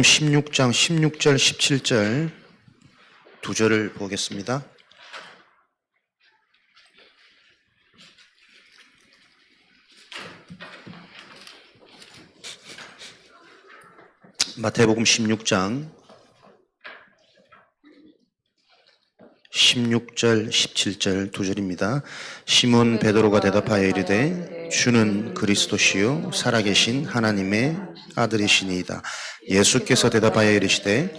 16장 16절 17절 두 절을 보겠습니다. 마태복음 16장 16절 17절 두 절입니다. 시몬 베드로가 대답하여 이르되 주는 그리스도시요 살아계신 하나님의 아들이시니이다. 예수께서 대답하여 이르시되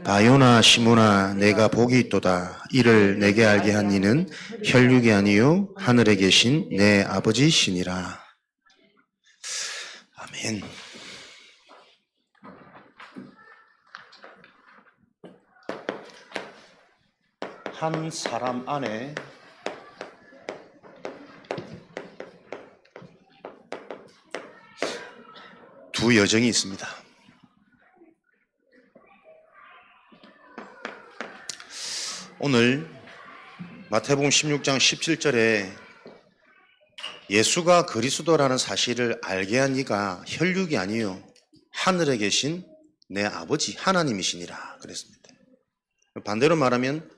바요나 시몬아 내가 복이 있도다. 이를 내게 알게 한 이는 혈육이 아니요 하늘에 계신 내 아버지시니라. 아멘. 한 사람 안에 두 여정이 있습니다. 오늘 마태복음 16장 17절에 예수가 그리스도라는 사실을 알게 한 이가 혈육이 아니요 하늘에 계신 내 아버지 하나님이시니라 그랬습니다. 반대로 말하면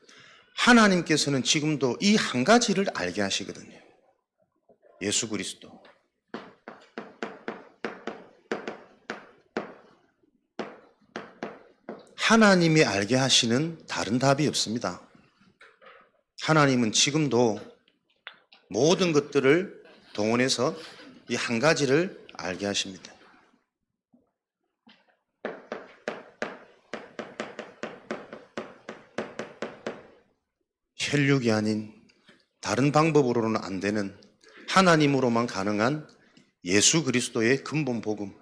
하나님께서는 지금도 이 한 가지를 알게 하시거든요. 예수 그리스도. 하나님이 알게 하시는 다른 답이 없습니다. 하나님은 지금도 모든 것들을 동원해서 이 한 가지를 알게 하십니다. 혈육이 아닌 다른 방법으로는 안 되는 하나님으로만 가능한 예수 그리스도의 근본 복음.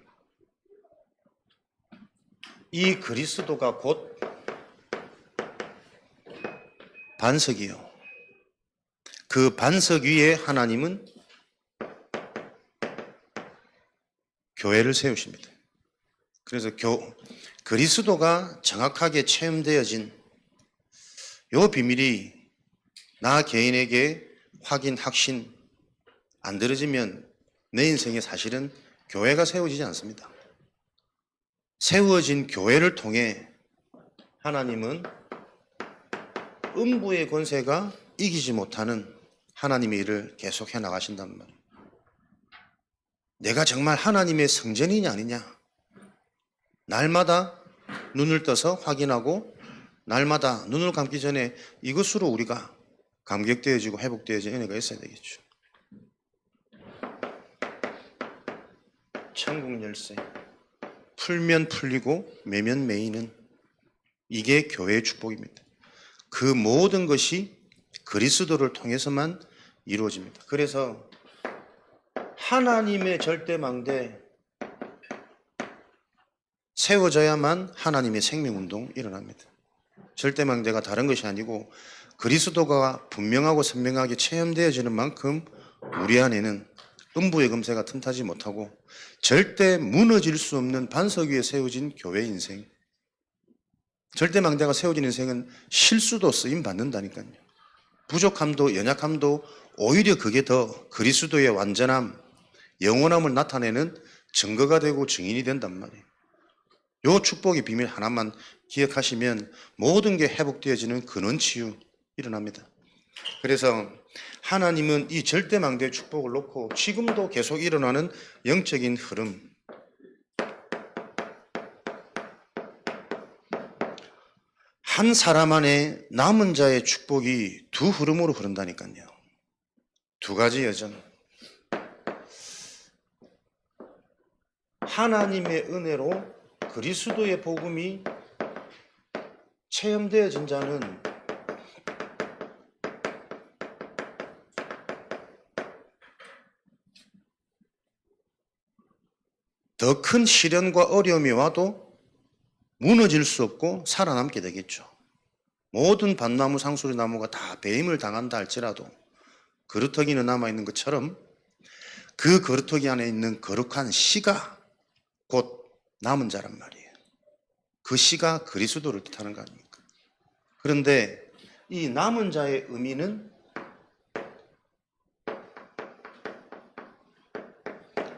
이 그리스도가 곧 반석이요. 그 반석 위에 하나님은 교회를 세우십니다. 그래서 그리스도가 정확하게 체험되어진 이 비밀이 나 개인에게 확인, 확신 안 들어지면 내 인생에 사실은 교회가 세워지지 않습니다. 세워진 교회를 통해 하나님은 음부의 권세가 이기지 못하는 하나님의 일을 계속해 나가신단 말이에요. 내가 정말 하나님의 성전이냐 아니냐 날마다 눈을 떠서 확인하고 날마다 눈을 감기 전에 이것으로 우리가 감격되어지고 회복되어지는 은혜가 있어야 되겠죠. 천국 열쇠 풀면 풀리고 매면 매이는 이게 교회의 축복입니다. 그 모든 것이 그리스도를 통해서만 이루어집니다. 그래서 하나님의 절대망대 세워져야만 하나님의 생명운동 일어납니다. 절대망대가 다른 것이 아니고 그리스도가 분명하고 선명하게 체험되어지는 만큼 우리 안에는 음부의 금세가 틈타지 못하고 절대 무너질 수 없는 반석 위에 세워진 교회 인생. 절대망대가 세워진 인생은 실수도 쓰임 받는다니까요. 부족함도 연약함도 오히려 그게 더 그리스도의 완전함, 영원함을 나타내는 증거가 되고 증인이 된단 말이에요. 요 축복의 비밀 하나만 기억하시면 모든 게 회복되어지는 근원치유 일어납니다. 그래서 하나님은 이 절대망대의 축복을 놓고 지금도 계속 일어나는 영적인 흐름, 한 사람 안에 남은 자의 축복이 두 흐름으로 흐른다니까요. 두 가지 여정. 하나님의 은혜로 그리스도의 복음이 체험되어진 자는 더 큰 시련과 어려움이 와도 무너질 수 없고 살아남게 되겠죠. 모든 밭나무 상수리 나무가 다 배임을 당한다 할지라도 그루터기는 남아있는 것처럼 그 그루터기 안에 있는 거룩한 씨가 곧 남은 자란 말이에요. 그 씨가 그리스도를 뜻하는 거 아닙니까? 그런데 이 남은 자의 의미는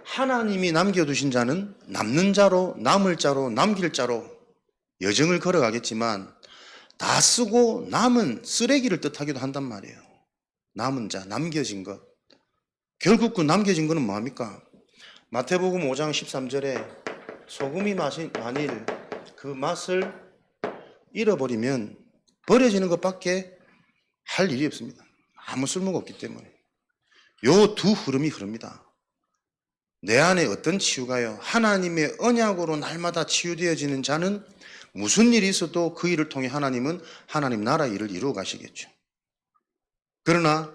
하나님이 남겨두신 자는 남는 자로, 남을 자로, 남길 자로 여정을 걸어가겠지만 다 쓰고 남은 쓰레기를 뜻하기도 한단 말이에요. 남은 자, 남겨진 것. 결국 그 남겨진 것은 뭐합니까? 마태복음 5장 13절에 소금이 만일 그 맛을 잃어버리면 버려지는 것밖에 할 일이 없습니다. 아무 쓸모가 없기 때문에. 요 두 흐름이 흐릅니다. 내 안에 어떤 치유가요? 하나님의 언약으로 날마다 치유되어지는 자는 무슨 일이 있어도 그 일을 통해 하나님은 하나님 나라 일을 이루어 가시겠죠. 그러나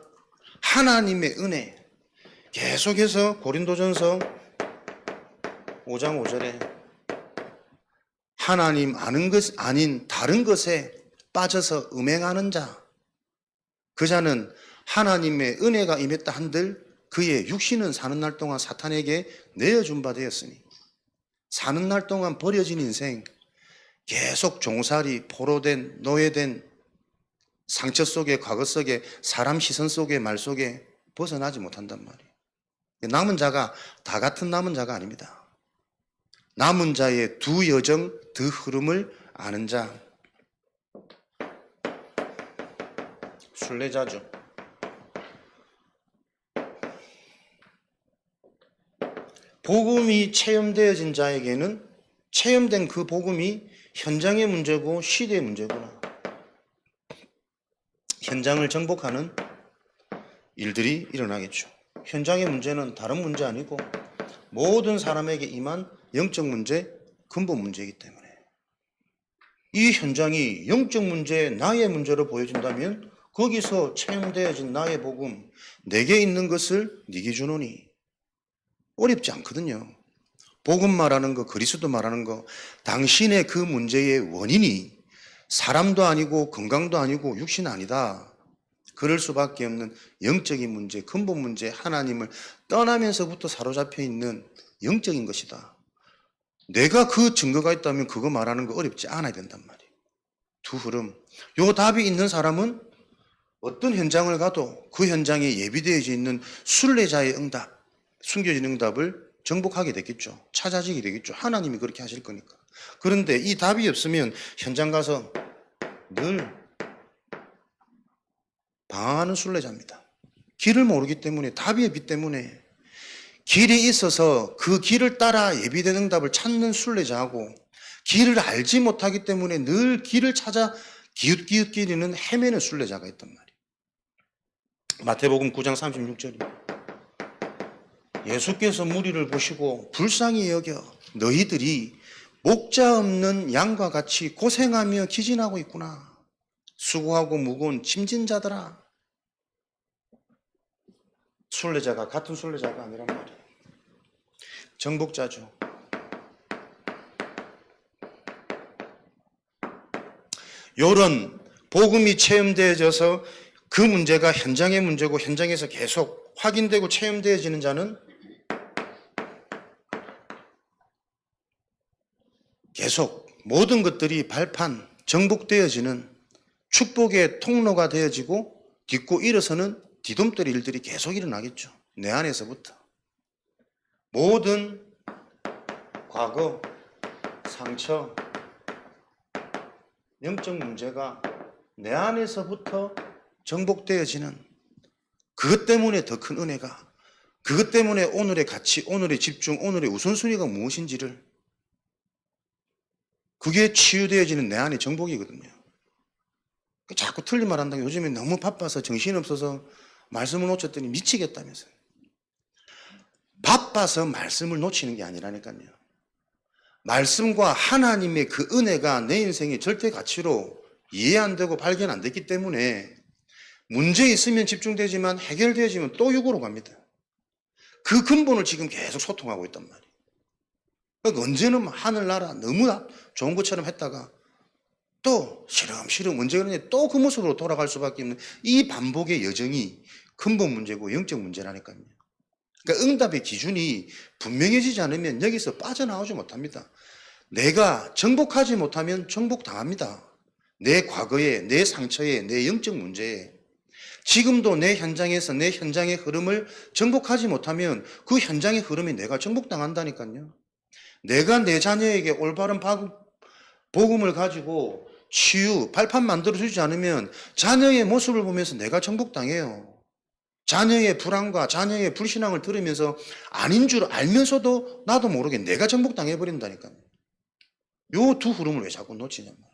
하나님의 은혜, 계속해서 고린도전서 5장 5절에 하나님 아는 것 아닌 다른 것에 빠져서 음행하는 자, 그 자는 하나님의 은혜가 임했다 한들 그의 육신은 사는 날 동안 사탄에게 내어준 바 되었으니, 사는 날 동안 버려진 인생, 계속 종살이, 포로된, 노예된 상처 속에, 과거 속에, 사람 시선 속에, 말 속에 벗어나지 못한단 말이에요. 남은 자가 다 같은 남은 자가 아닙니다. 남은 자의 두 여정, 두 흐름을 아는 자, 순례자죠. 복음이 체험되어진 자에게는 체험된 그 복음이 현장의 문제고 시대의 문제구나. 현장을 정복하는 일들이 일어나겠죠. 현장의 문제는 다른 문제 아니고 모든 사람에게 임한 영적 문제, 근본 문제이기 때문에 이 현장이 영적 문제, 나의 문제로 보여진다면 거기서 체험되어진 나의 복음, 내게 있는 것을 네게 주노니 어렵지 않거든요. 복음 말하는 거, 그리스도 말하는 거, 당신의 그 문제의 원인이 사람도 아니고 건강도 아니고 육신 아니다. 그럴 수밖에 없는 영적인 문제, 근본 문제, 하나님을 떠나면서부터 사로잡혀 있는 영적인 것이다. 내가 그 증거가 있다면 그거 말하는 거 어렵지 않아야 된단 말이에요. 두 흐름. 요 답이 있는 사람은 어떤 현장을 가도 그 현장에 예비되어져 있는 순례자의 응답, 숨겨진 응답을 정복하게 되겠죠. 찾아지게 되겠죠. 하나님이 그렇게 하실 거니까. 그런데 이 답이 없으면 현장 가서 늘 방황하는 순례자입니다. 길을 모르기 때문에, 답이 없기 때문에, 길이 있어서 그 길을 따라 예비된 응답을 찾는 순례자하고 길을 알지 못하기 때문에 늘 길을 찾아 기웃기웃거리는 헤매는 순례자가 있단 말이에요. 마태복음 9장 36절입니다. 예수께서 무리를 보시고 불쌍히 여겨 너희들이 목자 없는 양과 같이 고생하며 기진하고 있구나. 수고하고 무거운 짐진 자들아. 순례자가 같은 순례자가 아니란 말이에요. 정복자죠. 요런 복음이 체험되어져서 그 문제가 현장의 문제고 현장에서 계속 확인되고 체험되어지는 자는 계속 모든 것들이 발판, 정복되어지는 축복의 통로가 되어지고 딛고 일어서는 뒤dom떨이 일들이 계속 일어나겠죠. 내 안에서부터. 모든 과거, 상처, 영적 문제가 내 안에서부터 정복되어지는 그것 때문에 더 큰 은혜가, 그것 때문에 오늘의 가치, 오늘의 집중, 오늘의 우선순위가 무엇인지를, 그게 치유되어지는 내 안의 정복이거든요. 자꾸 틀린 말 한다고 요즘에 너무 바빠서 정신없어서 말씀을 놓쳤더니 미치겠다면서요. 바빠서 말씀을 놓치는 게 아니라니까요. 말씀과 하나님의 그 은혜가 내 인생의 절대 가치로 이해 안 되고 발견 안 됐기 때문에 문제 있으면 집중되지만 해결되어지면 또 육으로 갑니다. 그 근본을 지금 계속 소통하고 있단 말이에요. 그러니까 언제는 하늘나라 너무 좋은 것처럼 했다가 또 시름시름 언제 그러냐 또 그 모습으로 돌아갈 수밖에 없는 이 반복의 여정이 근본 문제고 영적 문제라니까요. 그러니까 응답의 기준이 분명해지지 않으면 여기서 빠져나오지 못합니다. 내가 정복하지 못하면 정복당합니다. 내 과거에, 내 상처에, 내 영적 문제에. 지금도 내 현장에서 내 현장의 흐름을 정복하지 못하면 그 현장의 흐름에 내가 정복당한다니까요. 내가 내 자녀에게 올바른 복음을 가지고 치유, 발판 만들어주지 않으면 자녀의 모습을 보면서 내가 정복당해요. 자녀의 불안과 자녀의 불신앙을 들으면서 아닌 줄 알면서도 나도 모르게 내가 정복당해버린다니까요. 요 두 흐름을 왜 자꾸 놓치냐 말이에요.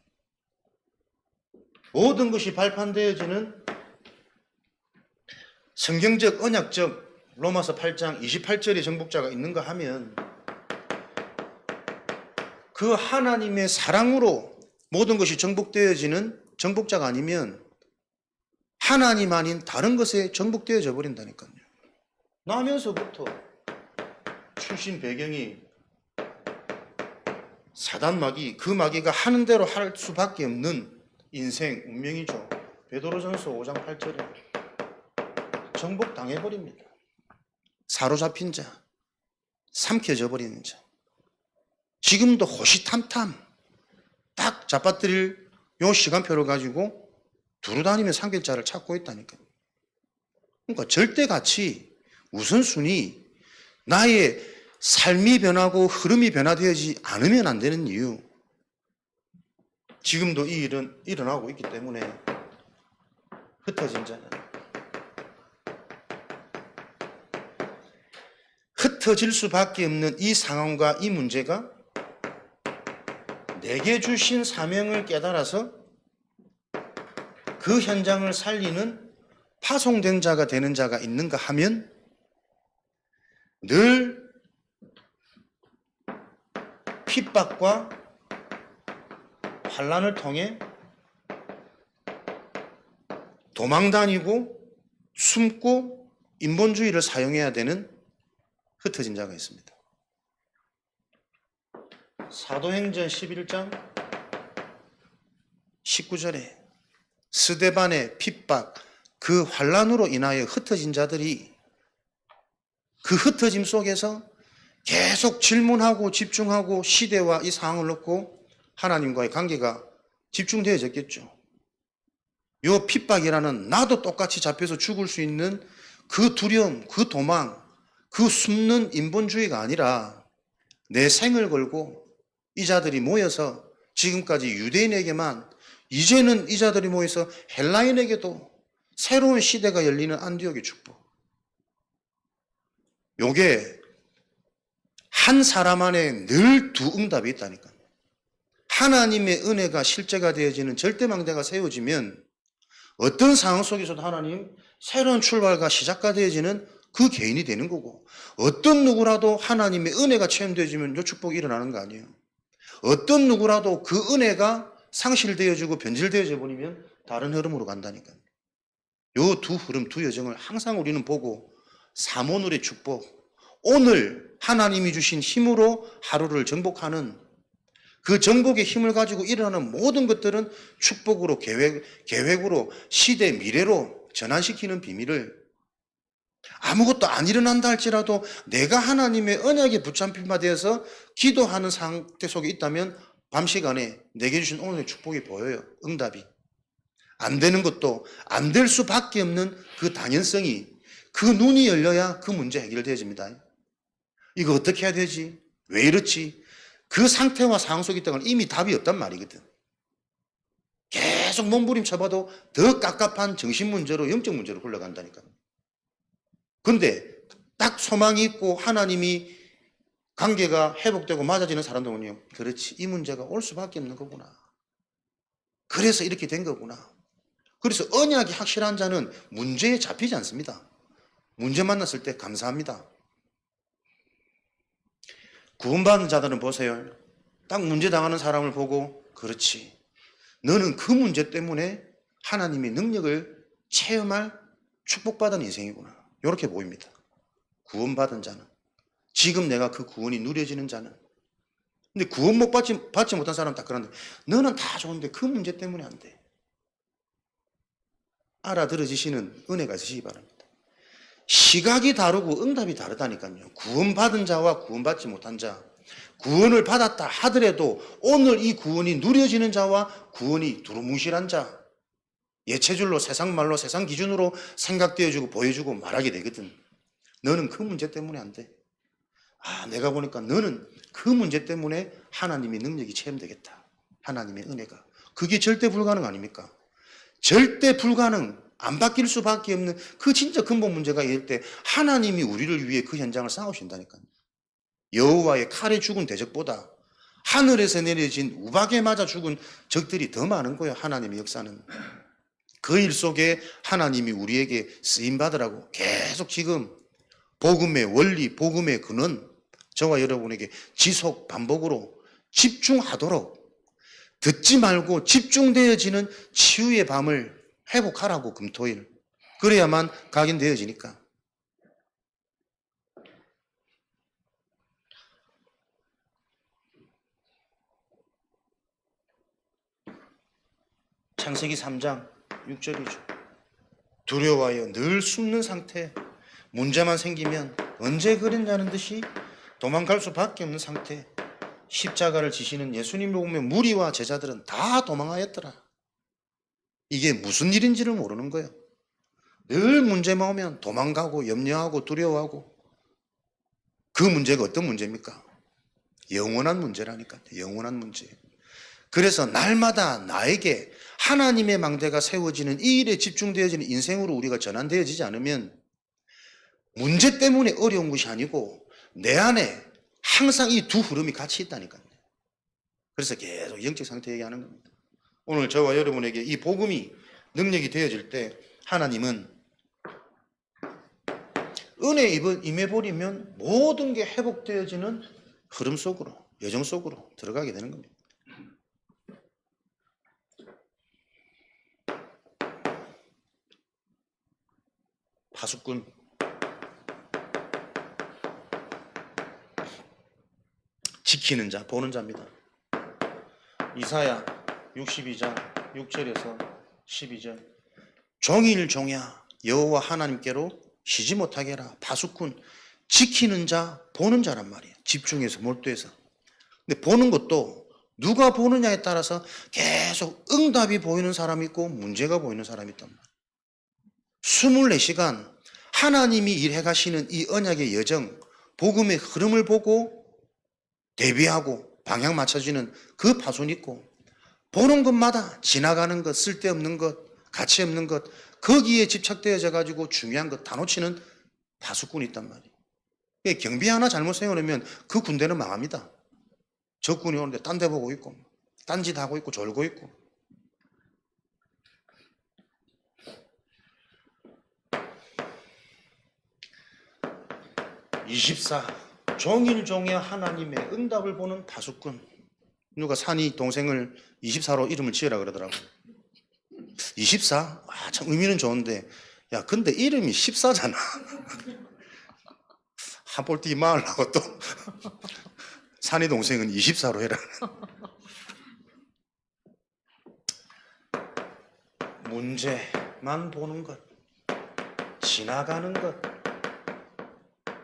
모든 것이 발판되어지는 성경적, 언약적 로마서 8장 28절의 정복자가 있는가 하면 그 하나님의 사랑으로 모든 것이 정복되어지는 정복자가 아니면 하나님 아닌 다른 것에 정복되어져 버린다니까요. 나면서부터 출신 배경이 사단 마귀, 그 마귀가 하는 대로 할 수밖에 없는 인생, 운명이죠. 베드로전서 5장 8절에 정복당해버립니다. 사로잡힌 자, 삼켜져 버리는 자. 지금도 호시탐탐 딱 잡아뜨릴 요 시간표를 가지고 두루 다니며 삼킬자를 찾고 있다니까요. 그러니까 절대가치, 우선순위, 나의 삶이 변하고 흐름이 변화되지 않으면 안 되는 이유. 지금도 이 일은 일어나고 있기 때문에 흩어진 자는 흩어질 수밖에 없는 이 상황과 이 문제가 내게 주신 사명을 깨달아서 그 현장을 살리는 파송된 자가 되는 자가 있는가 하면 늘 핍박과 환난을 통해 도망다니고 숨고 인본주의를 사용해야 되는 흩어진 자가 있습니다. 사도행전 11장 19절에 스데반의 핍박, 그 환난으로 인하여 흩어진 자들이 그 흩어짐 속에서 계속 질문하고 집중하고 시대와 이 상황을 놓고 하나님과의 관계가 집중되어졌겠죠. 요 핍박이라는 나도 똑같이 잡혀서 죽을 수 있는 그 두려움, 그 도망, 그 숨는 인본주의가 아니라 내 생을 걸고 이 자들이 모여서 지금까지 유대인에게만 이제는 이 자들이 모여서 헬라인에게도 새로운 시대가 열리는 안디옥의 축복. 요게 한 사람 안에 늘 두 응답이 있다니까요. 하나님의 은혜가 실제가 되어지는 절대망대가 세워지면 어떤 상황 속에서도 하나님 새로운 출발과 시작가 되어지는 그 개인이 되는 거고, 어떤 누구라도 하나님의 은혜가 체험되어지면 요 축복이 일어나는 거 아니에요. 어떤 누구라도 그 은혜가 상실되어지고 변질되어져 버리면 다른 흐름으로 간다니까요. 요 두 흐름, 두 여정을 항상 우리는 보고 사모늘의 축복, 오늘 하나님이 주신 힘으로 하루를 정복하는 그 정복의 힘을 가지고 일어나는 모든 것들은 축복으로 계획으로 시대 미래로 전환시키는 비밀을 아무것도 안 일어난다 할지라도 내가 하나님의 언약에 붙잡힌 바 되어서 기도하는 상태 속에 있다면 밤 시간에 내게 주신 오늘의 축복이 보여요. 응답이. 안 되는 것도 안 될 수밖에 없는 그 당연성이, 그 눈이 열려야 그 문제 해결되어집니다. 이거 어떻게 해야 되지? 왜 이렇지? 그 상태와 상황 속에 있다가 이미 답이 없단 말이거든. 계속 몸부림쳐봐도 더 깝깝한 정신 문제로, 영적 문제로 흘러간다니까요. 그런데 딱 소망이 있고 하나님이 관계가 회복되고 맞아지는 사람들은요, 그렇지, 이 문제가 올 수밖에 없는 거구나. 그래서 이렇게 된 거구나. 그래서 언약이 확실한 자는 문제에 잡히지 않습니다. 문제 만났을 때 감사합니다. 구원받는 자들은 보세요. 딱 문제 당하는 사람을 보고, 그렇지, 너는 그 문제 때문에 하나님의 능력을 체험할 축복받은 인생이구나. 이렇게 보입니다. 구원받은 자는, 지금 내가 그 구원이 누려지는 자는. 근데 구원 받지 못한 사람은 딱 그런데, 너는 다 좋은데 그 문제 때문에 안 돼. 알아들어지시는 은혜가 있으시기 바랍니다. 시각이 다르고 응답이 다르다니까요. 구원받은 자와 구원받지 못한 자, 구원을 받았다 하더라도 오늘 이 구원이 누려지는 자와 구원이 두루뭉실한 자, 예체줄로 세상 말로 세상 기준으로 생각되어지고 보여주고 말하게 되거든. 너는 그 문제 때문에 안 돼. 아, 내가 보니까 너는 그 문제 때문에 하나님의 능력이 체험되겠다. 하나님의 은혜가. 그게 절대 불가능 아닙니까? 절대 불가능, 안 바뀔 수밖에 없는 그 진짜 근본 문제가 이럴 때 하나님이 우리를 위해 그 현장을 쌓으신다니까요. 여호와의 칼에 죽은 대적보다 하늘에서 내려진 우박에 맞아 죽은 적들이 더 많은 거예요. 하나님의 역사는. 그 일 속에 하나님이 우리에게 쓰임받으라고 계속 지금 복음의 원리, 복음의 근원, 저와 여러분에게 지속 반복으로 집중하도록, 듣지 말고 집중되어지는 치유의 밤을 회복하라고, 금토일. 그래야만 각인되어지니까. 창세기 3장 6절이죠. 두려워하여 늘 숨는 상태, 문제만 생기면 언제 그랬냐는 듯이 도망갈 수밖에 없는 상태. 십자가를 지시는 예수님을 보면 무리와 제자들은 다 도망하였더라. 이게 무슨 일인지를 모르는 거예요. 늘 문제만 오면 도망가고 염려하고 두려워하고. 그 문제가 어떤 문제입니까? 영원한 문제라니까요. 영원한 문제. 그래서 날마다 나에게 하나님의 망대가 세워지는 이 일에 집중되어지는 인생으로 우리가 전환되어지지 않으면 문제 때문에 어려운 것이 아니고 내 안에 항상 이 두 흐름이 같이 있다니까요. 그래서 계속 영적 상태 얘기하는 겁니다. 오늘 저와 여러분에게 이 복음이 능력이 되어질 때 하나님은 은혜에 임해버리면 모든 게 회복되어지는 흐름 속으로, 여정 속으로 들어가게 되는 겁니다. 파수꾼, 지키는 자, 보는 자입니다. 이사야 62장 6절에서 12절. 종일 종야 여호와 하나님께로 쉬지 못하게 해라. 파수꾼, 지키는 자, 보는 자란 말이에요. 집중해서 몰두해서. 근데 보는 것도 누가 보느냐에 따라서 계속 응답이 보이는 사람이 있고 문제가 보이는 사람이 있단 말이에요. 24시간 하나님이 일해 가시는 이 언약의 여정, 복음의 흐름을 보고 대비하고 방향 맞춰지는 그 파손이 있고, 보는 것마다 지나가는 것, 쓸데없는 것, 가치 없는 것, 거기에 집착되어져 가지고 중요한 것 다 놓치는 파수꾼이 있단 말이에요. 경비 하나 잘못 세워놓으면 그 군대는 망합니다. 적군이 오는데 딴 데 보고 있고, 딴짓 하고 있고, 졸고 있고. 종일 종야 하나님의 응답을 보는 파수꾼. 누가 산이 동생을 24로 이름을 지으라 그러더라고요. 24? 아, 참 의미는 좋은데, 야, 근데 이름이 14잖아. 한볼띠 마을하고 또 산이 동생은 24로 해라. 문제만 보는 것, 지나가는 것,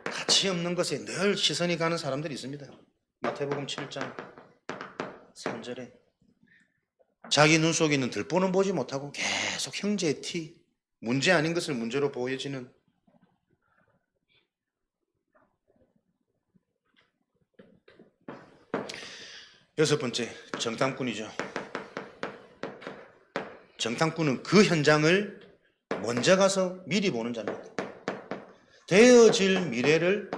가치 없는 것에 늘 시선이 가는 사람들이 있습니다. 마태복음 7장 3절에 자기 눈 속에 있는 들보는 보지 못하고 계속 형제의 티, 문제 아닌 것을 문제로 보여지는. 여섯 번째, 정탐꾼이죠. 정탐꾼은 그 현장을 먼저 가서 미리 보는 자입니다. 되어질 미래를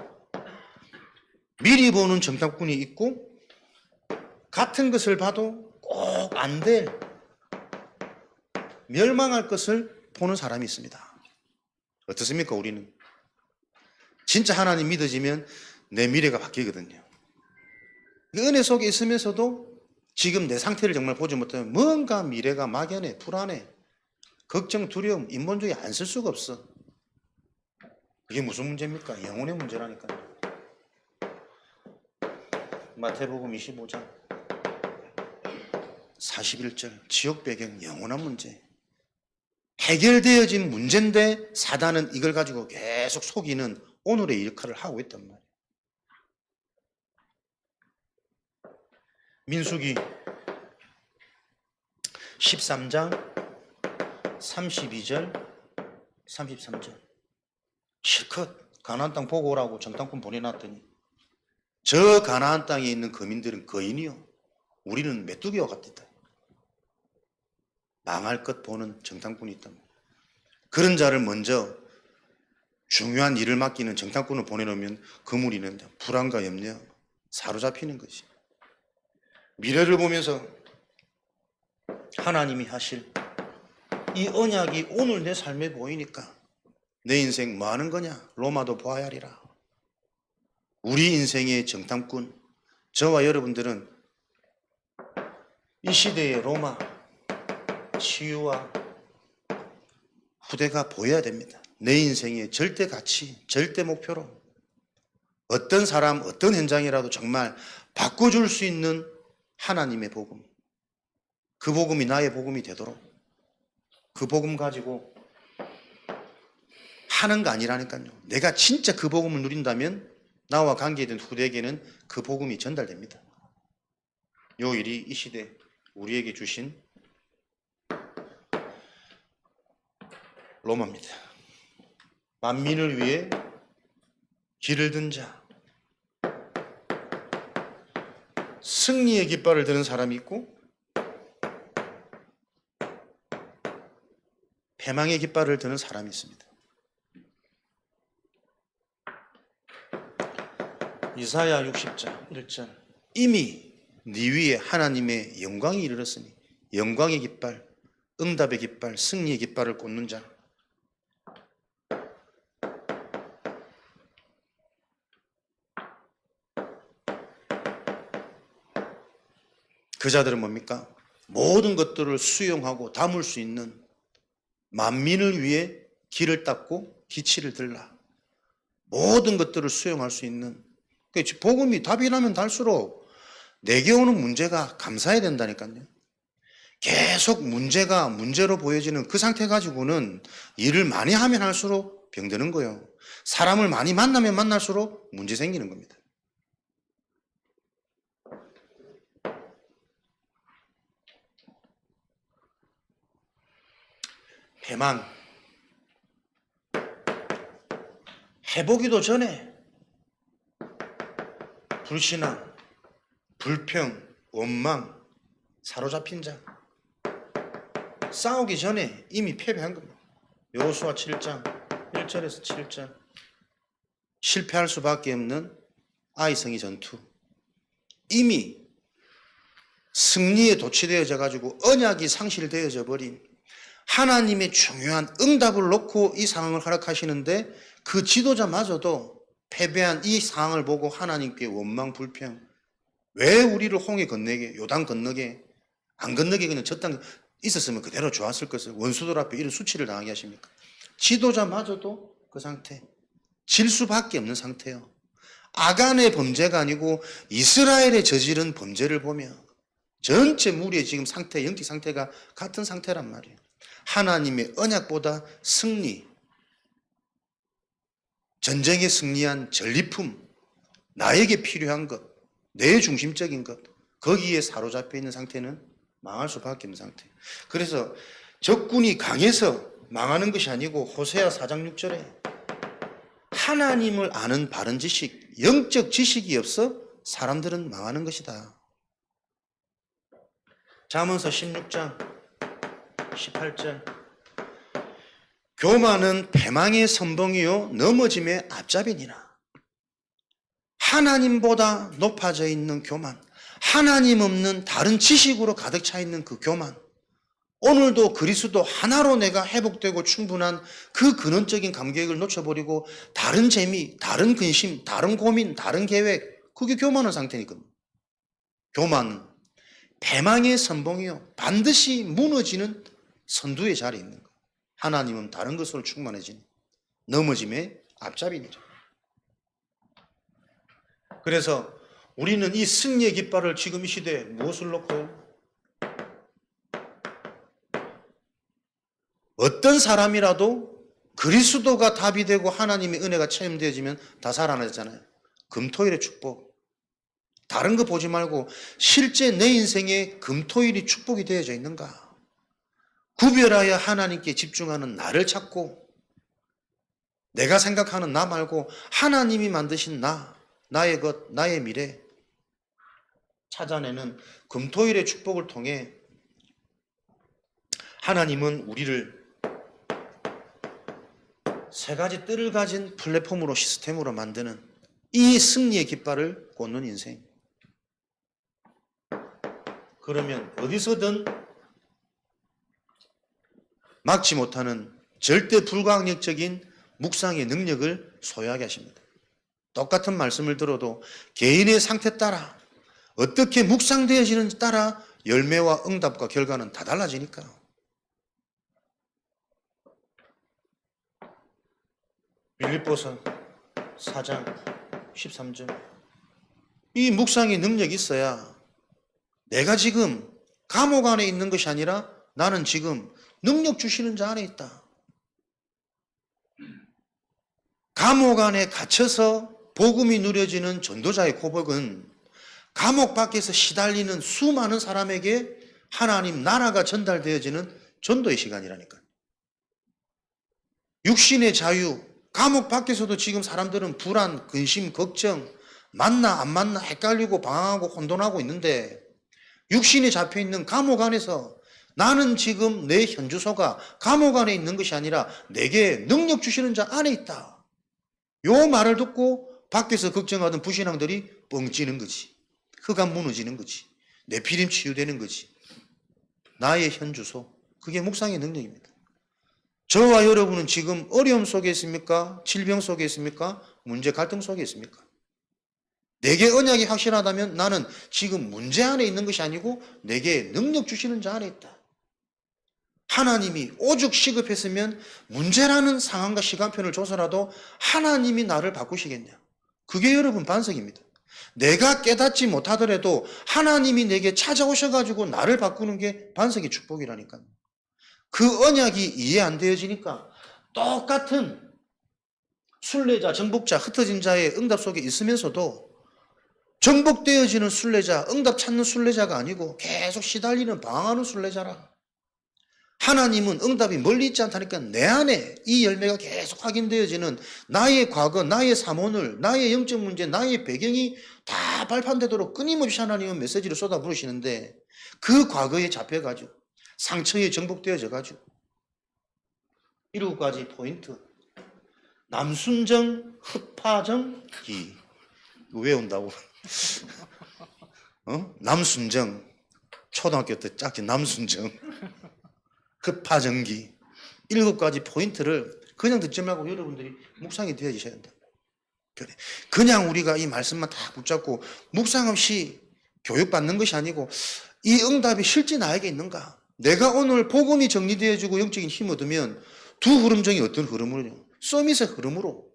미리 보는 정탐꾼이 있고, 같은 것을 봐도 꼭 안 될, 멸망할 것을 보는 사람이 있습니다. 어떻습니까? 우리는 진짜 하나님 믿어지면 내 미래가 바뀌거든요. 그 은혜 속에 있으면서도 지금 내 상태를 정말 보지 못하면 뭔가 미래가 막연해, 불안해, 걱정, 두려움, 인본주의 안 쓸 수가 없어. 이게 무슨 문제입니까? 영혼의 문제라니까요. 마태복음 25장 41절, 지옥 배경, 영원한 문제. 해결되어진 문제인데 사단은 이걸 가지고 계속 속이는 오늘의 역할을 하고 있단 말이에요. 민수기 13장 32절 33절. 실컷 가나안 땅 보고 오라고 정탐꾼 보내놨더니 저 가나안 땅에 있는 거민들은 거인이요, 우리는 메뚜기와 같다. 망할 것 보는 정탐꾼이 있다. 그런 자를 먼저 중요한 일을 맡기는 정탐꾼을 보내놓으면 그 무리는 불안과 염려, 사로잡히는 것이. 미래를 보면서 하나님이 하실 이 언약이 오늘 내 삶에 보이니까 내 인생 뭐 하는 거냐? 로마도 보아야 하리라. 우리 인생의 정탐꾼, 저와 여러분들은 이 시대의 로마, 치유와 후대가 보여야 됩니다. 내 인생의 절대 가치, 절대 목표로 어떤 사람, 어떤 현장이라도 정말 바꿔줄 수 있는 하나님의 복음, 그 복음이 나의 복음이 되도록 그 복음 가지고 하는 거 아니라니까요. 내가 진짜 그 복음을 누린다면 나와 관계된 후대에게는 그 복음이 전달됩니다. 요 일이 이 시대 우리에게 주신 로마입니다. 만민을 위해 길을 든 자, 승리의 깃발을 드는 사람이 있고 패망의 깃발을 드는 사람이 있습니다. 이사야 60장 1절 이미 네 위에 하나님의 영광이 이르렀으니 영광의 깃발, 응답의 깃발, 승리의 깃발을 꽂는 자. 그 자들은 뭡니까? 모든 것들을 수용하고 담을 수 있는 만민을 위해 길을 닦고 기치를 들라. 모든 것들을 수용할 수 있는 복음이 답이라면 달수록 내게 오는 문제가 감사해야 된다니까요. 계속 문제가 문제로 보여지는 그 상태 가지고는 일을 많이 하면 할수록 병드는 거예요. 사람을 많이 만나면 만날수록 문제 생기는 겁니다. 패망, 해보기도 전에 불신앙, 불평, 원망, 사로잡힌 자, 싸우기 전에 이미 패배한 겁니다. 여호수아 7장 1절에서 7절 실패할 수밖에 없는 아이성의 전투, 이미 승리에 도취되어져 가지고 언약이 상실되어져 버린 하나님의 중요한 응답을 놓고 이 상황을 허락하시는데 그 지도자마저도 패배한 이 상황을 보고 하나님께 원망, 불평, 왜 우리를 홍해 건너게, 요단 건너게, 안 건너게 그냥 저 땅 있었으면 그대로 좋았을 것을 원수들 앞에 이런 수치를 당하게 하십니까? 지도자마저도 그 상태, 질 수밖에 없는 상태예요. 아간의 범죄가 아니고 이스라엘의 저지른 범죄를 보며 전체 무리의 지금 상태, 영적 상태가 같은 상태란 말이에요. 하나님의 언약보다 승리, 전쟁에 승리한 전리품, 나에게 필요한 것, 내 중심적인 것, 거기에 사로잡혀 있는 상태는 망할 수밖에 없는 상태예요. 그래서 적군이 강해서 망하는 것이 아니고 호세아 4장 6절에 하나님을 아는 바른 지식, 영적 지식이 없어 사람들은 망하는 것이다. 잠언서 16장 18절 교만은 패망의 선봉이요 넘어짐의 앞잡이니라. 하나님보다 높아져 있는 교만, 하나님 없는 다른 지식으로 가득 차 있는 그 교만, 오늘도 그리스도 하나로 내가 회복되고 충분한 그 근원적인 감격을 놓쳐버리고 다른 재미, 다른 근심, 다른 고민, 다른 계획, 그게 교만한 상태니까. 교만은 패망의 선봉이요 반드시 무너지는 선두의 자리에 있는 거예요. 하나님은 다른 것으로 충만해진 넘어짐의 앞잡이니라. 그래서 우리는 이 승리의 깃발을 지금 이 시대에 무엇을 놓고요? 어떤 사람이라도 그리스도가 답이 되고 하나님의 은혜가 체험되어지면 다 살아나잖아요. 금토일의 축복. 다른 거 보지 말고 실제 내 인생에 금토일이 축복이 되어져 있는가? 구별하여 하나님께 집중하는 나를 찾고 내가 생각하는 나 말고 하나님이 만드신 나, 나의 것, 나의 미래, 찾아내는 금토일의 축복을 통해 하나님은 우리를 세 가지 뜰을 가진 플랫폼으로 시스템으로 만드는 이 승리의 깃발을 꽂는 인생. 그러면 어디서든 막지 못하는 절대 불가항력적인 묵상의 능력을 소유하게 하십니다. 똑같은 말씀을 들어도 개인의 상태 따라 어떻게 묵상되어지는지 따라 열매와 응답과 결과는 다 달라지니까. 빌립보서 4장 13절. 이 묵상의 능력이 있어야 내가 지금 감옥 안에 있는 것이 아니라 나는 지금 능력 주시는 자 안에 있다. 감옥 안에 갇혀서 복음이 누려지는 전도자의 고백은 감옥 밖에서 시달리는 수많은 사람에게 하나님 나라가 전달되어지는 전도의 시간이라니까요. 육신의 자유, 감옥 밖에서도 지금 사람들은 불안, 근심, 걱정, 만나 안 만나 헷갈리고 방황하고 혼돈하고 있는데 육신이 잡혀있는 감옥 안에서 나는 지금 내 현주소가 감옥 안에 있는 것이 아니라 내게 능력 주시는 자 안에 있다. 요 말을 듣고 밖에서 걱정하던 불신앙들이 뻥찌는 거지. 흑암 무너지는 거지. 내피림 치유되는 거지. 나의 현주소. 그게 묵상의 능력입니다. 저와 여러분은 지금 어려움 속에 있습니까? 질병 속에 있습니까? 문제 갈등 속에 있습니까? 내게 언약이 확실하다면 나는 지금 문제 안에 있는 것이 아니고 내게 능력 주시는 자 안에 있다. 하나님이 오죽 시급했으면 문제라는 상황과 시간표를 줘서라도 하나님이 나를 바꾸시겠냐. 그게 여러분 반석입니다. 내가 깨닫지 못하더라도 하나님이 내게 찾아오셔가지고 나를 바꾸는 게 반석의 축복이라니까요. 그 언약이 이해 안 되어지니까 똑같은 순례자, 정복자, 흩어진 자의 응답 속에 있으면서도 정복되어지는 순례자, 응답 찾는 순례자가 아니고 계속 시달리는 방황하는 순례자라. 하나님은 응답이 멀리 있지 않다니까 내 안에 이 열매가 계속 확인되어지는 나의 과거, 나의 사모늘, 나의 영적 문제, 나의 배경이 다 발판되도록 끊임없이 하나님은 메시지를 쏟아 부으시는데 그 과거에 잡혀가지고 상처에 정복되어져가지고 7가지 포인트. 남순정, 흑파정, 기. 외운다고. 남순정. 초등학교 때 짝지 남순정. 흑파정기. 7가지 포인트를 그냥 듣지 말고 여러분들이 묵상이 되어지셔야 된다. 그냥 우리가 이 말씀만 다 붙잡고 묵상 없이 교육받는 것이 아니고 이 응답이 실제 나에게 있는가? 내가 오늘 복음이 정리되어지고 영적인 힘을 얻으면 두 흐름 중에 어떤 흐름으로요? 서밋의 흐름으로.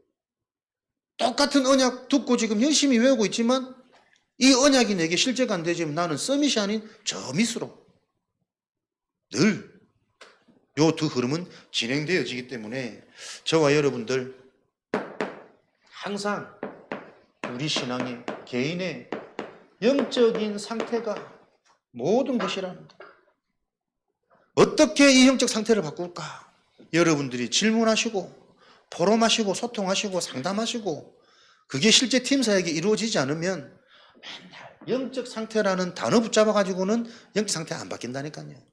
똑같은 언약 듣고 지금 열심히 외우고 있지만 이 언약이 내게 실제가 안 되지만 나는 서밋이 아닌 저 밑으로 늘 요 두 흐름은 진행되어지기 때문에 저와 여러분들 항상 우리 신앙의 개인의 영적인 상태가 모든 것이랍니다. 어떻게 이 영적 상태를 바꿀까? 여러분들이 질문하시고 포럼하시고 소통하시고 상담하시고 그게 실제 팀 사역이 이루어지지 않으면 맨날 영적 상태라는 단어 붙잡아 가지고는 영적 상태가 안 바뀐다니까요.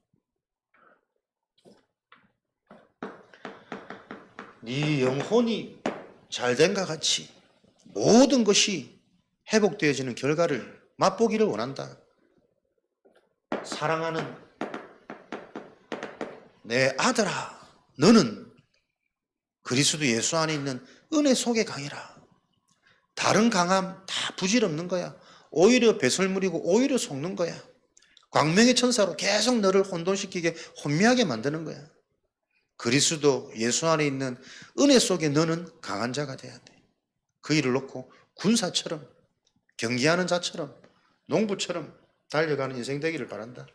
네 영혼이 잘된과 같이 모든 것이 회복되어지는 결과를 맛보기를 원한다. 사랑하는 내 아들아, 너는 그리스도 예수 안에 있는 은혜 속에 강해라. 다른 강함 다 부질없는 거야. 오히려 배설물이고 오히려 속는 거야. 광명의 천사로 계속 너를 혼돈시키게 혼미하게 만드는 거야. 그리스도 예수 안에 있는 은혜 속에 너는 강한 자가 돼야 돼. 그 일을 놓고 군사처럼 경기하는 자처럼 농부처럼 달려가는 인생 되기를 바란다.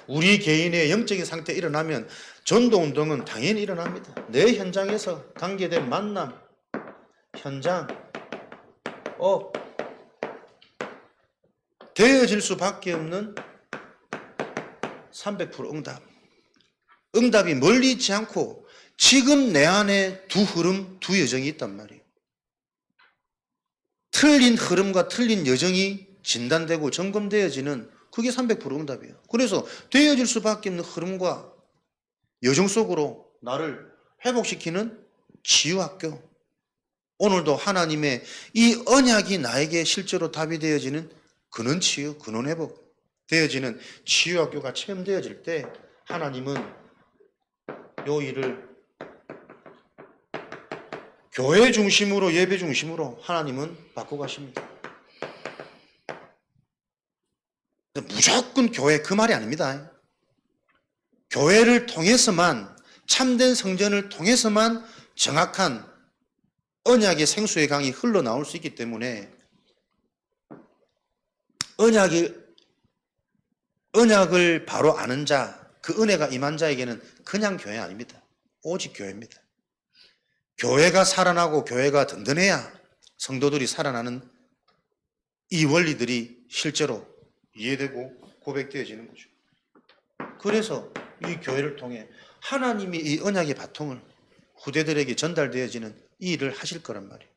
우리 개인의 영적인 상태에 일어나면 전도운동은 당연히 일어납니다. 내 현장에서 관계된 만남, 현장, 되어질 수밖에 없는 300% 응답. 응답이 멀리 있지 않고 지금 내 안에 두 흐름, 두 여정이 있단 말이에요. 틀린 흐름과 틀린 여정이 진단되고 점검되어지는 그게 300% 응답이에요. 그래서 되어질 수밖에 없는 흐름과 여정 속으로 나를 회복시키는 치유학교. 오늘도 하나님의 이 언약이 나에게 실제로 답이 되어지는 근원 치유, 근원 회복 되어지는 치유학교가 체험되어질 때 하나님은 요 일을 교회 중심으로 예배 중심으로 하나님은 바꿔가십니다. 무조건 교회 그 말이 아닙니다. 교회를 통해서만 참된 성전을 통해서만 정확한 언약의 생수의 강이 흘러나올 수 있기 때문에 언약을 바로 아는 자, 그 은혜가 임한 자에게는 그냥 교회 아닙니다. 오직 교회입니다. 교회가 살아나고 교회가 든든해야 성도들이 살아나는 이 원리들이 실제로 이해되고 고백되어지는 거죠. 그래서 이 교회를 통해 하나님이 이 언약의 바통을 후대들에게 전달되어지는 이 일을 하실 거란 말이에요.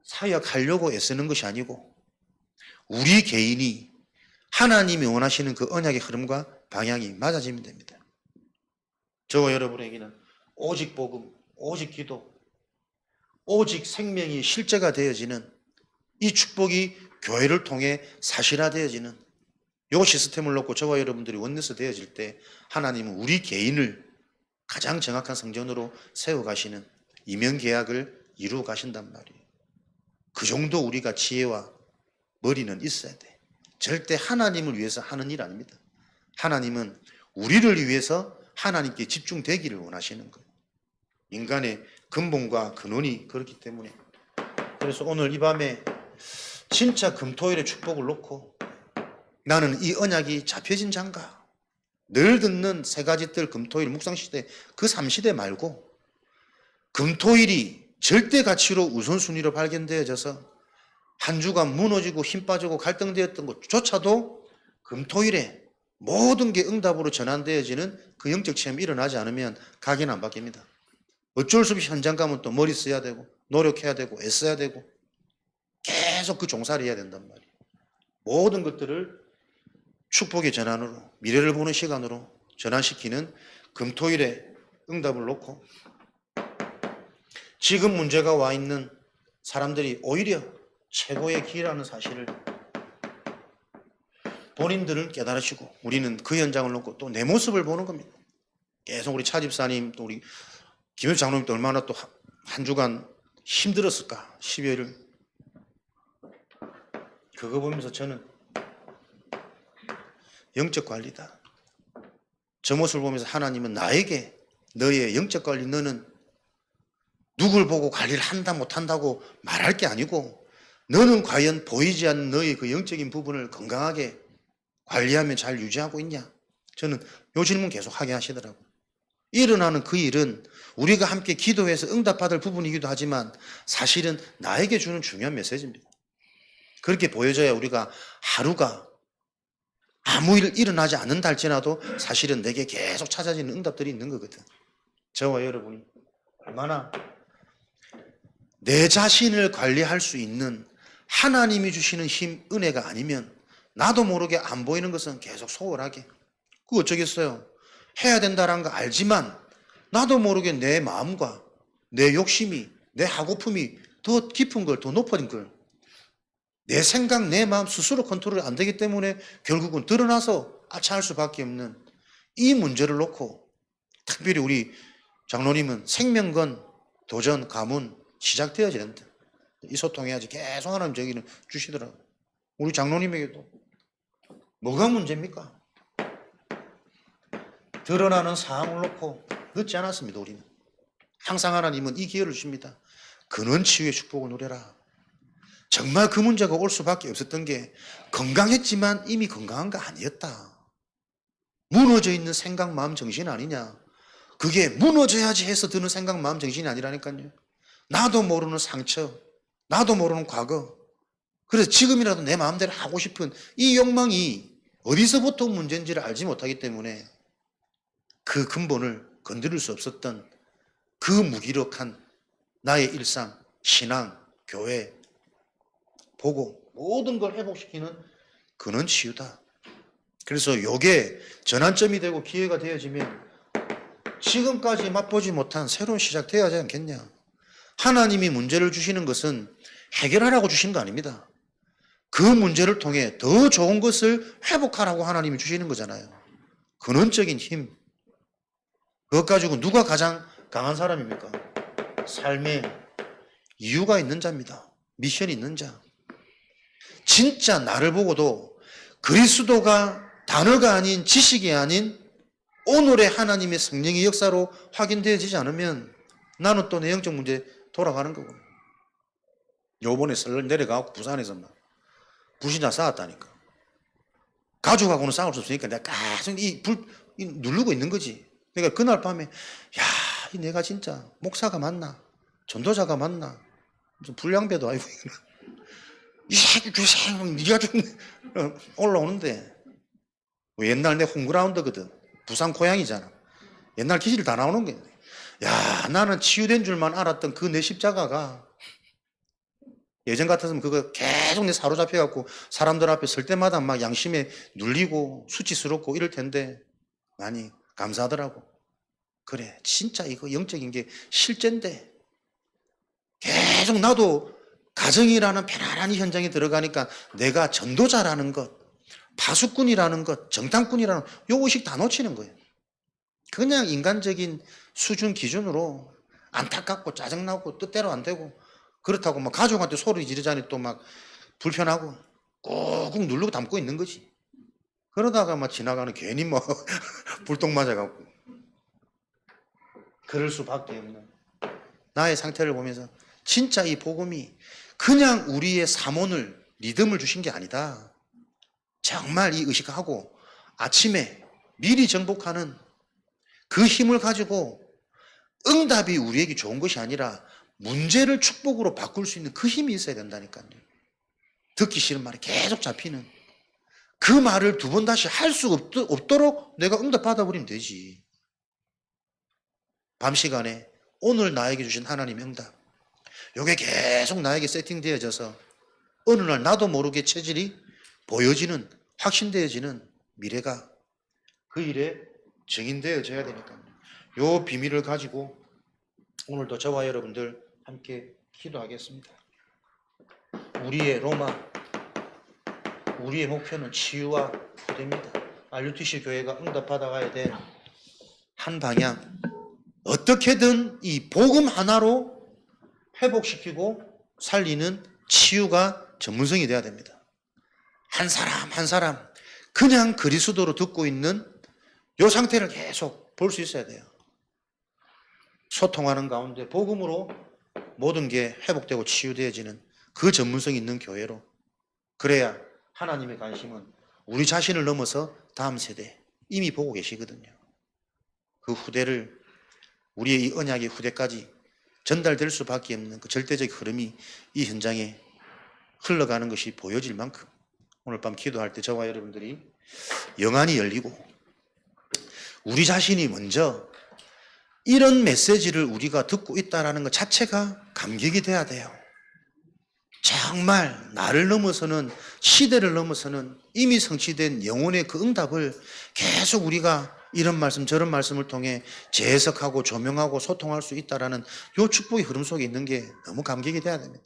사역하려고 애쓰는 것이 아니고 우리 개인이 하나님이 원하시는 그 언약의 흐름과 방향이 맞아지면 됩니다. 저와 여러분에게는 오직 복음, 오직 기도, 오직 생명이 실제가 되어지는 이 축복이 교회를 통해 사실화되어지는 요 시스템을 놓고 저와 여러분들이 원내서 되어질 때 하나님은 우리 개인을 가장 정확한 성전으로 세워가시는 이명계약을 이루어 가신단 말이에요. 그 정도 우리가 지혜와 머리는 있어야 돼. 절대 하나님을 위해서 하는 일 아닙니다. 하나님은 우리를 위해서 하나님께 집중되기를 원하시는 거예요. 인간의 근본과 근원이 그렇기 때문에. 그래서 오늘 이 밤에 진짜 금토일의 축복을 놓고 나는 이 언약이 잡혀진 장가. 늘 듣는 세 가지 뜰 금토일 묵상시대 그 3시대 말고 금토일이 절대 가치로 우선순위로 발견되어져서 한 주간 무너지고 힘 빠지고 갈등되었던 것조차도 금토일에 모든 게 응답으로 전환되어지는 그 영적 체험이 일어나지 않으면 가게는 안 바뀝니다. 어쩔 수 없이 현장 가면 또 머리 써야 되고 노력해야 되고 애써야 되고 계속 그 종사를 해야 된단 말이에요. 모든 것들을 축복의 전환으로 미래를 보는 시간으로 전환시키는 금토일의 응답을 놓고 지금 문제가 와 있는 사람들이 오히려 최고의 기회라는 사실을 본인들은 깨달으시고 우리는 그 현장을 놓고 또 내 모습을 보는 겁니다. 계속 우리 차 집사님 또 우리 김효 장로님도 얼마나 또 한 주간 힘들었을까 12일을 그거 보면서 저는 영적 관리다. 저 모습을 보면서 하나님은 나에게 너의 영적 관리 너는 누굴 보고 관리를 한다 못한다고 말할 게 아니고 너는 과연 보이지 않는 너의 그 영적인 부분을 건강하게 관리하며 잘 유지하고 있냐? 저는 요 질문 계속 하게 하시더라고요. 일어나는 그 일은 우리가 함께 기도해서 응답받을 부분이기도 하지만 사실은 나에게 주는 중요한 메시지입니다. 그렇게 보여져야 우리가 하루가 아무 일 일어나지 않는다 할지라도 사실은 내게 계속 찾아지는 응답들이 있는 거거든. 저와 여러분이 얼마나 내 자신을 관리할 수 있는 하나님이 주시는 힘, 은혜가 아니면 나도 모르게 안 보이는 것은 계속 소홀하게. 그거 어쩌겠어요. 해야 된다는 거 알지만 나도 모르게 내 마음과 내 욕심이, 내 하고픔이 더 깊은 걸, 더 높아진 걸. 내 생각, 내 마음 스스로 컨트롤이 안 되기 때문에 결국은 드러나서 아차할 수밖에 없는 이 문제를 놓고 특별히 우리 장로님은 생명건, 도전, 가문 시작되어야 된다. 이 소통해야지 계속 하나님 저기는 주시더라고요. 우리 장로님에게도 뭐가 문제입니까? 드러나는 사항을 놓고 늦지 않았습니다. 우리는 항상 하나님은 이 기회를 주십니다. 근원 치유의 축복을 누려라. 정말 그 문제가 올 수밖에 없었던 게 건강했지만 이미 건강한 거 아니었다. 무너져 있는 생각, 마음, 정신 아니냐. 그게 무너져야지 해서 드는 생각, 마음, 정신이 아니라니까요. 나도 모르는 상처, 나도 모르는 과거. 그래서 지금이라도 내 마음대로 하고 싶은 이 욕망이 어디서부터 문제인지를 알지 못하기 때문에 그 근본을 건드릴 수 없었던 그 무기력한 나의 일상, 신앙, 교회 보고 모든 걸 회복시키는 그는 치유다. 그래서 요게 전환점이 되고 기회가 되어지면 지금까지 맛보지 못한 새로운 시작 되어야 하지 않겠냐. 하나님이 문제를 주시는 것은 해결하라고 주신 거 아닙니다. 그 문제를 통해 더 좋은 것을 회복하라고 하나님이 주시는 거잖아요. 근원적인 힘. 그것 가지고 누가 가장 강한 사람입니까? 삶에 이유가 있는 자입니다. 미션이 있는 자. 진짜 나를 보고도 그리스도가 단어가 아닌 지식이 아닌 오늘의 하나님의 성령의 역사로 확인되어지지 않으면 나는 또 내 영적 문제 돌아가는 거고. 요번에 설 내려가고 부산에서 막 불신자 싸웠다니까. 가족하고는 싸울 수 없으니까 내가 계속 누르고 있는 거지. 그러니까 그날 밤에 야, 내가 진짜 목사가 맞나? 전도자가 맞나? 무슨 불량배도 아니고 이 새끼 교생 네가 좀 올라오는데 옛날 내 홈그라운드거든. 부산 고향이잖아. 옛날 기질 다 나오는 거야. 야, 나는 치유된 줄만 알았던 그 내 십자가가 예전 같았으면 그거 계속 내 사로잡혀갖고 사람들 앞에 설 때마다 막 양심에 눌리고 수치스럽고 이럴 텐데 많이 감사하더라고. 그래, 진짜 이거 영적인 게 실제인데 계속 나도 가정이라는 편안한 현장에 들어가니까 내가 전도자라는 것, 파수꾼이라는 것, 정탐꾼이라는 요 의식 다 놓치는 거예요. 그냥 인간적인 수준 기준으로 안타깝고 짜증나고 뜻대로 안 되고 그렇다고 막 가족한테 소리 지르자니 또 막 불편하고 꾹꾹 누르고 담고 있는 거지. 그러다가 막 지나가는 괜히 뭐 불똥 맞아갖고 그럴 수밖에 없는 나의 상태를 보면서 진짜 이 복음이 그냥 우리의 사몬을 리듬을 주신 게 아니다. 정말 이 의식하고 아침에 미리 정복하는 그 힘을 가지고 응답이 우리에게 좋은 것이 아니라 문제를 축복으로 바꿀 수 있는 그 힘이 있어야 된다니까요. 듣기 싫은 말이 계속 잡히는 그 말을 두 번 다시 할 수 없도록 내가 응답 받아버리면 되지. 밤 시간에 오늘 나에게 주신 하나님의 응답. 이게 계속 나에게 세팅되어져서 어느 날 나도 모르게 체질이 보여지는 확신되어지는 미래가 그 일에 증인되어져야 되니까요. 이 비밀을 가지고 오늘도 저와 여러분들 함께 기도하겠습니다. 우리의 목표는 치유와 후대입니다. RUTC 교회가 응답받아가야 될 한 방향. 어떻게든 이 복음 하나로 회복시키고 살리는 치유가 전문성이 돼야 됩니다. 한 사람 한 사람 그냥 그리스도로 듣고 있는 이 상태를 계속 볼 수 있어야 돼요. 소통하는 가운데 복음으로 모든 게 회복되고 치유되어지는 그 전문성이 있는 교회로. 그래야 하나님의 관심은 우리 자신을 넘어서 다음 세대 이미 보고 계시거든요. 그 후대를 우리의 이 언약의 후대까지 전달될 수밖에 없는 그 절대적 흐름이 이 현장에 흘러가는 것이 보여질 만큼 오늘 밤 기도할 때 저와 여러분들이 영안이 열리고 우리 자신이 먼저 이런 메시지를 우리가 듣고 있다는 것 자체가 감격이 돼야 돼요. 정말 나를 넘어서는 시대를 넘어서는 이미 성취된 영혼의 그 응답을 계속 우리가 이런 말씀 저런 말씀을 통해 재해석하고 조명하고 소통할 수 있다는 이 축복의 흐름 속에 있는 게 너무 감격이 돼야 됩니다.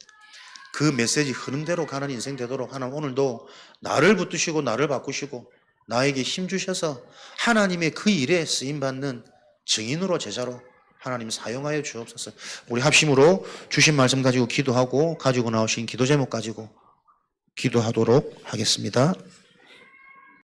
그 메시지 흐름대로 가는 인생 되도록 하나님 오늘도 나를 붙드시고 나를 바꾸시고 나에게 힘 주셔서 하나님의 그 일에 쓰임받는 증인으로 제자로 하나님 사용하여 주옵소서. 우리 합심으로 주신 말씀 가지고 기도하고 가지고 나오신 기도 제목 가지고 기도하도록 하겠습니다.